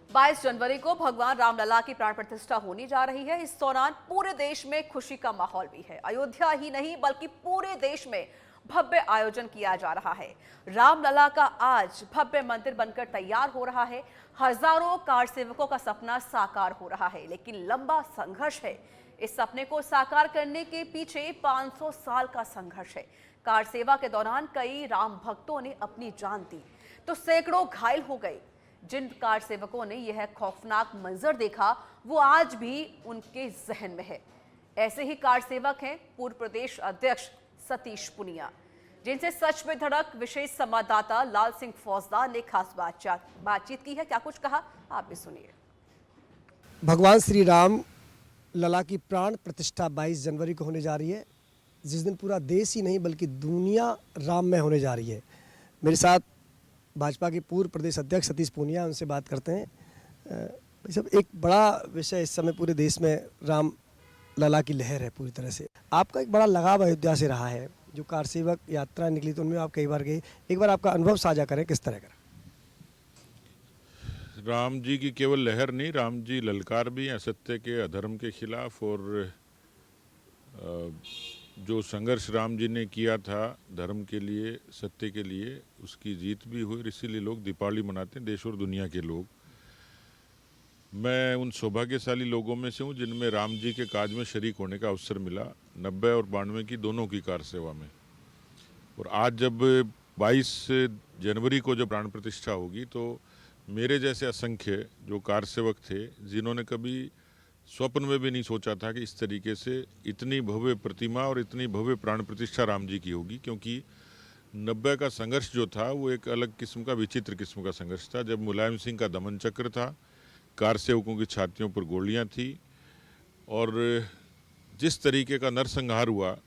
22 जनवरी को भगवान रामलला की प्राण प्रतिष्ठा होने जा रही है। इस दौरान पूरे देश में खुशी का माहौल भी है। अयोध्या ही नहीं बल्कि पूरे देश में भव्य आयोजन किया जा रहा है। रामलला का आज भव्य मंदिर बनकर तैयार हो रहा है। हजारों कार सेवकों का सपना साकार हो रहा है, लेकिन लंबा संघर्ष है। इस सपने को साकार करने के पीछे 500 साल का संघर्ष है। कार सेवा के दौरान कई राम भक्तों ने अपनी जान दी तो सैकड़ों घायल हो गए। जिन कार सेवकों ने यह खौफनाक मंजर देखा वो आज भी उनके जहन में है। ऐसे ही कार सेवक हैं पूर्व प्रदेश अध्यक्ष सतीश पुनिया, जिनसे सच में धड़क विशेष संवाददाता लाल सिंह फौजदार ने खास बातचीत की है। क्या कुछ कहा आप भी सुनिए। भगवान श्री राम लला की प्राण प्रतिष्ठा 22 जनवरी को होने जा रही है, जिस दिन पूरा देश ही नहीं बल्कि दुनिया राममय होने जा रही है। मेरे साथ भाजपा के पूर्व प्रदेश अध्यक्ष सतीश पूनिया, उनसे बात करते हैं। भाई साहब, एक बड़ा विषय इस समय पूरे देश में राम लला की लहर है पूरी तरह से। आपका एक बड़ा लगाव अयोध्या से रहा है। जो कार सेवक यात्रा निकली तो उनमें आप कई बार गए, एक बार आपका अनुभव साझा करें, किस तरह का? राम जी की केवल लहर नहीं, राम जी ललकार भी हैं असत्य के, अधर्म के खिलाफ। और जो संघर्ष राम जी ने किया था धर्म के लिए, सत्य के लिए, उसकी जीत भी हुई। इसीलिए लोग दीपावली मनाते हैं, देश और दुनिया के लोग। मैं उन सौभाग्यशाली लोगों में से हूँ जिनमें राम जी के काज में शरीक होने का अवसर मिला, 90 और 92 की दोनों की कार सेवा में। और आज जब 22 जनवरी को जब प्राण प्रतिष्ठा होगी तो मेरे जैसे असंख्य जो कार सेवक थे, जिन्होंने कभी स्वप्न में भी नहीं सोचा था कि इस तरीके से इतनी भव्य प्रतिमा और इतनी भव्य प्राण प्रतिष्ठा राम जी की होगी। क्योंकि 90 का संघर्ष जो था वो एक अलग किस्म का, विचित्र किस्म का संघर्ष था, जब मुलायम सिंह का दमन चक्र था, कार सेवकों की छातियों पर गोलियां थी। और जिस तरीके का नरसंहार हुआ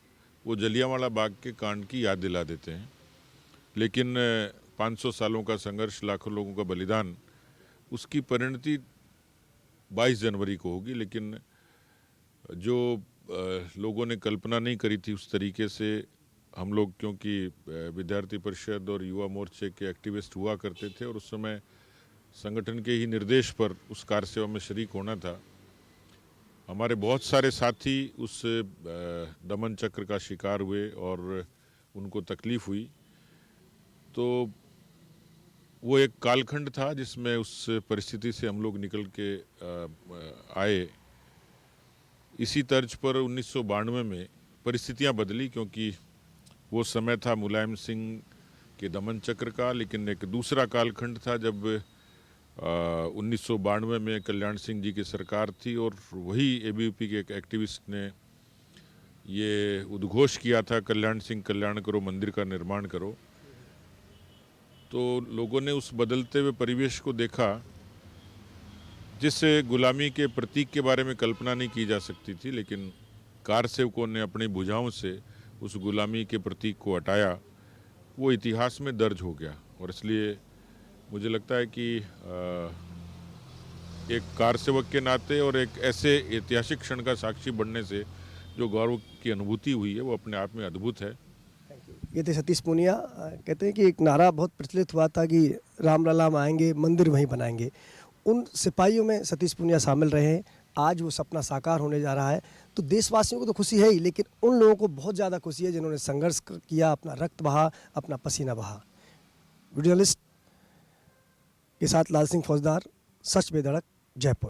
वो जलियांवाला बाग के कांड की याद दिला देते हैं। लेकिन 500 सालों का संघर्ष, लाखों लोगों का बलिदान, उसकी परिणति 22 जनवरी को होगी। लेकिन जो लोगों ने कल्पना नहीं करी थी उस तरीके से हम लोग, क्योंकि विद्यार्थी परिषद और युवा मोर्चे के एक्टिविस्ट हुआ करते थे और उस समय संगठन के ही निर्देश पर उस कार सेवा में शरीक होना था। हमारे बहुत सारे साथी उस दमन चक्र का शिकार हुए और उनको तकलीफ हुई। तो वो एक कालखंड था जिसमें उस परिस्थिति से हम लोग निकल के आए। इसी तर्ज पर 1992 में परिस्थितियां बदली, क्योंकि वो समय था मुलायम सिंह के दमन चक्र का। लेकिन एक दूसरा कालखंड था जब 1992 में कल्याण सिंह जी की सरकार थी और वही एबीवीपी के एक एक्टिविस्ट ने ये उद्घोष किया था, कल्याण सिंह कल्याण करो, मंदिर का निर्माण करो। तो लोगों ने उस बदलते हुए परिवेश को देखा जिससे गुलामी के प्रतीक के बारे में कल्पना नहीं की जा सकती थी। लेकिन कार सेवकों ने अपनी भुजाओं से उस गुलामी के प्रतीक को हटाया। वो इतिहास में दर्ज हो गया। और इसलिए मुझे लगता है कि एक कार सेवक के नाते और एक ऐसे ऐतिहासिक क्षण का साक्षी बनने से जो गौरव की अनुभूति हुई है वो अपने आप में अद्भुत है। ये थे सतीश पूनिया। कहते हैं कि एक नारा बहुत प्रचलित हुआ था कि रामलला हम आएंगे, मंदिर वहीं बनाएंगे। उन सिपाहियों में सतीश पूनिया शामिल रहे हैं। आज वो सपना साकार होने जा रहा है। तो देशवासियों को तो खुशी है ही, लेकिन उन लोगों को बहुत ज़्यादा खुशी है जिन्होंने संघर्ष किया, अपना रक्त बहा, अपना पसीना बहा। वीडियो जर्नलिस्ट के साथ लाल सिंह फौजदार, सच बेधड़क, जयपुर।